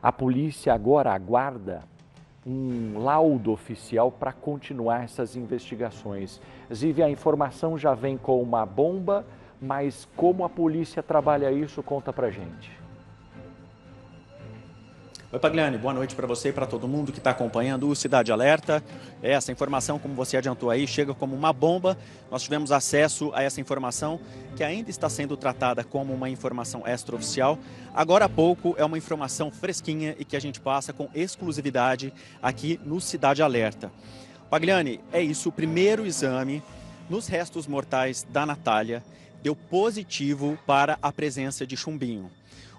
A polícia agora aguarda um laudo oficial para continuar essas investigações. Zive, a informação já vem com uma bomba, mas como a polícia trabalha isso, conta pra gente. Oi, Pagliani, boa noite para você e para todo mundo que está acompanhando o Cidade Alerta. Essa informação, como você adiantou aí, chega como uma bomba. Nós tivemos acesso a essa informação que ainda está sendo tratada como uma informação extraoficial. Agora há pouco é uma informação fresquinha e que a gente passa com exclusividade aqui no Cidade Alerta. Pagliani, é isso, o primeiro exame nos restos mortais da Natália deu positivo para a presença de chumbinho.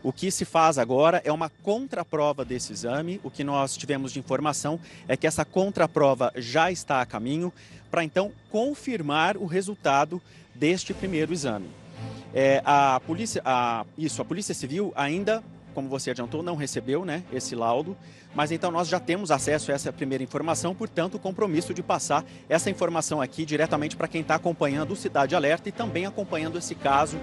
O que se faz agora é uma contraprova desse exame. O que nós tivemos de informação é que essa contraprova já está a caminho para então confirmar o resultado deste primeiro exame. A Polícia Civil ainda, como você adiantou, não recebeu, esse laudo, mas então nós já temos acesso a essa primeira informação, portanto o compromisso de passar essa informação aqui diretamente para quem está acompanhando o Cidade Alerta e também acompanhando esse caso,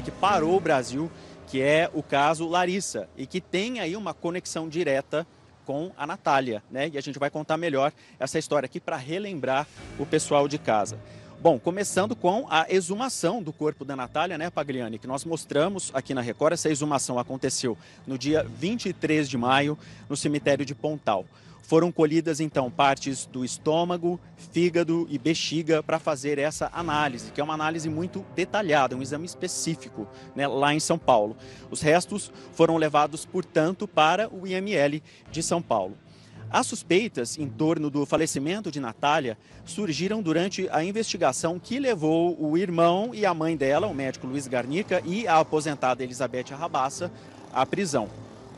que parou o Brasil, que é o caso Larissa, e que tem aí uma conexão direta com a Natália, E a gente vai contar melhor essa história aqui para relembrar o pessoal de casa. Bom, começando com a exumação do corpo da Natália, Pagliani, que nós mostramos aqui na Record. Essa exumação aconteceu no dia 23 de maio, no cemitério de Pontal. Foram colhidas, então, partes do estômago, fígado e bexiga para fazer essa análise, que é uma análise muito detalhada, um exame específico, lá em São Paulo. Os restos foram levados, portanto, para o IML de São Paulo. As suspeitas em torno do falecimento de Natália surgiram durante a investigação que levou o irmão e a mãe dela, o médico Luiz Garnica, e a aposentada Elizabeth Arrabassa, à prisão.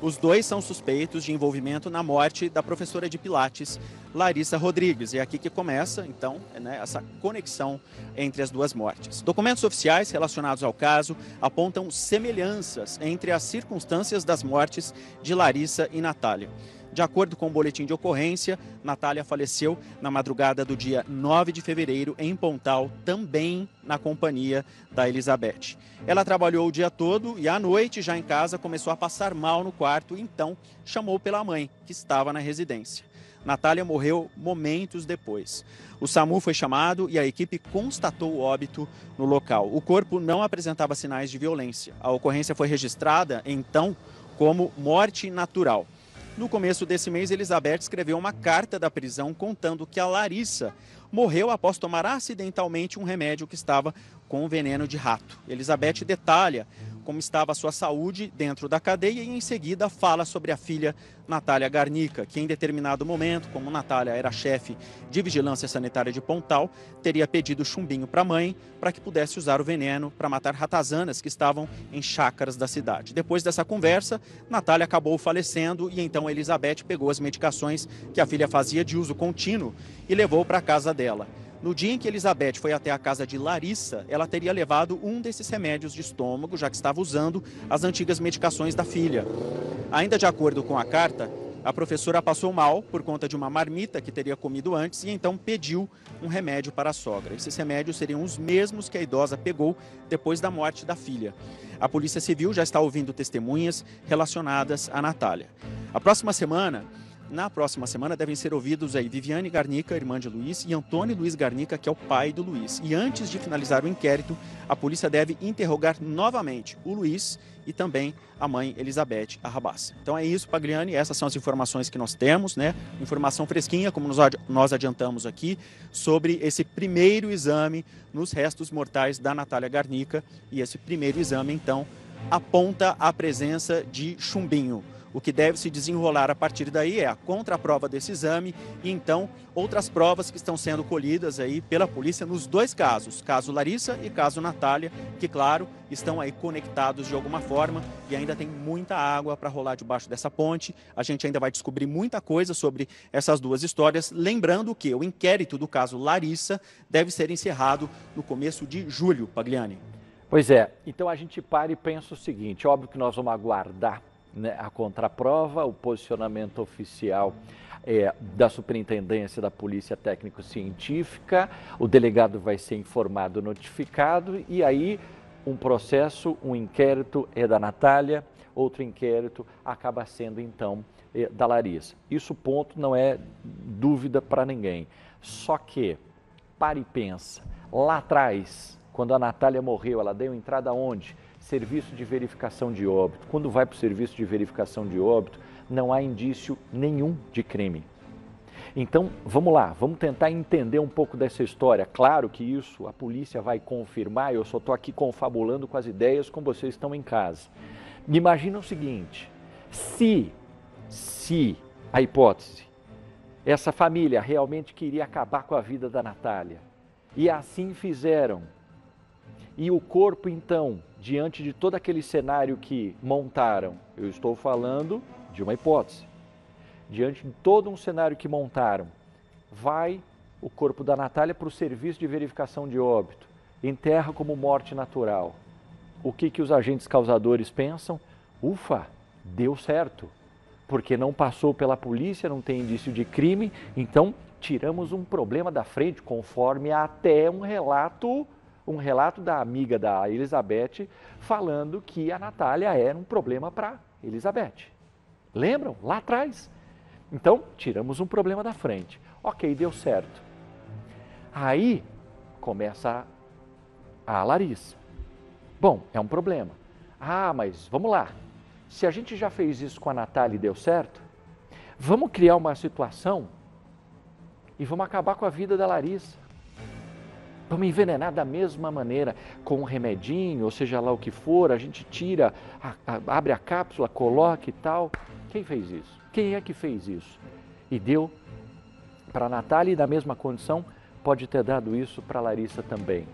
Os dois são suspeitos de envolvimento na morte da professora de Pilates, Larissa Rodrigues. E é aqui que começa, então, essa conexão entre as duas mortes. Documentos oficiais relacionados ao caso apontam semelhanças entre as circunstâncias das mortes de Larissa e Natália. De acordo com o boletim de ocorrência, Natália faleceu na madrugada do dia 9 de fevereiro em Pontal, também na companhia da Elizabeth. Ela trabalhou o dia todo e à noite, já em casa, começou a passar mal no quarto e então chamou pela mãe, que estava na residência. Natália morreu momentos depois. O SAMU foi chamado e a equipe constatou o óbito no local. O corpo não apresentava sinais de violência. A ocorrência foi registrada, então, como morte natural. No começo desse mês, Elizabeth escreveu uma carta da prisão contando que a Larissa morreu após tomar acidentalmente um remédio que estava com veneno de rato. Elizabeth detalha como estava a sua saúde dentro da cadeia e em seguida fala sobre a filha Natália Garnica, que em determinado momento, como Natália era chefe de vigilância sanitária de Pontal, teria pedido chumbinho para a mãe para que pudesse usar o veneno para matar ratazanas que estavam em chácaras da cidade. Depois dessa conversa, Natália acabou falecendo e então Elizabeth pegou as medicações que a filha fazia de uso contínuo e levou para a casa dela. No dia em que Elizabeth foi até a casa de Larissa, ela teria levado um desses remédios de estômago, já que estava usando as antigas medicações da filha. Ainda de acordo com a carta, a professora passou mal por conta de uma marmita que teria comido antes e então pediu um remédio para a sogra. Esses remédios seriam os mesmos que a idosa pegou depois da morte da filha. A Polícia Civil já está ouvindo testemunhas relacionadas a Natália. Na próxima semana devem ser ouvidos aí Viviane Garnica, irmã de Luiz, e Antônio Luiz Garnica, que é o pai do Luiz. E antes de finalizar o inquérito, a polícia deve interrogar novamente o Luiz e também a mãe Elizabeth Arrabassa. Então é isso, Pagliani, essas são as informações que nós temos, Informação fresquinha, como nós adiantamos aqui, sobre esse primeiro exame nos restos mortais da Natália Garnica. E esse primeiro exame, então, aponta a presença de chumbinho. O que deve se desenrolar a partir daí é a contraprova desse exame e, então, outras provas que estão sendo colhidas aí pela polícia nos dois casos, caso Larissa e caso Natália, que, claro, estão aí conectados de alguma forma e ainda tem muita água para rolar debaixo dessa ponte. A gente ainda vai descobrir muita coisa sobre essas duas histórias, lembrando que o inquérito do caso Larissa deve ser encerrado no começo de julho, Pagliani. Pois é, então a gente para e pensa o seguinte, óbvio que nós vamos aguardar a contraprova, o posicionamento oficial da Superintendência da Polícia Técnico-Científica, o delegado vai ser informado, notificado, e aí um processo, um inquérito é da Natália, outro inquérito acaba sendo então da Larissa. Isso ponto não é dúvida para ninguém. Só que, para e pensa, lá atrás, quando a Natália morreu, ela deu entrada aonde? Serviço de verificação de óbito. Quando vai para o serviço de verificação de óbito, não há indício nenhum de crime. Então, vamos lá, vamos tentar entender um pouco dessa história. Claro que isso a polícia vai confirmar, eu só estou aqui confabulando com as ideias como vocês estão em casa. Imagina o seguinte, se a hipótese, essa família realmente queria acabar com a vida da Natália, e assim fizeram, e o corpo então, diante de todo aquele cenário que montaram, eu estou falando de uma hipótese, diante de todo um cenário que montaram, vai o corpo da Natália para o serviço de verificação de óbito, enterra como morte natural. O que os agentes causadores pensam? Ufa, deu certo, porque não passou pela polícia, não tem indício de crime, então tiramos um problema da frente, conforme até um relato da amiga da Elizabeth falando que a Natália era um problema para Elizabeth. Lembram? Lá atrás. Então, tiramos um problema da frente. Ok, deu certo. Aí, começa a Larissa. Bom, é um problema. Ah, mas vamos lá. Se a gente já fez isso com a Natália e deu certo, vamos criar uma situação e vamos acabar com a vida da Larissa. Vamos envenenar da mesma maneira, com um remedinho, ou seja lá o que for, a gente tira, abre a cápsula, coloca e tal. Quem fez isso? Quem é que fez isso? E deu para a Natália e, na mesma condição, pode ter dado isso para a Larissa também.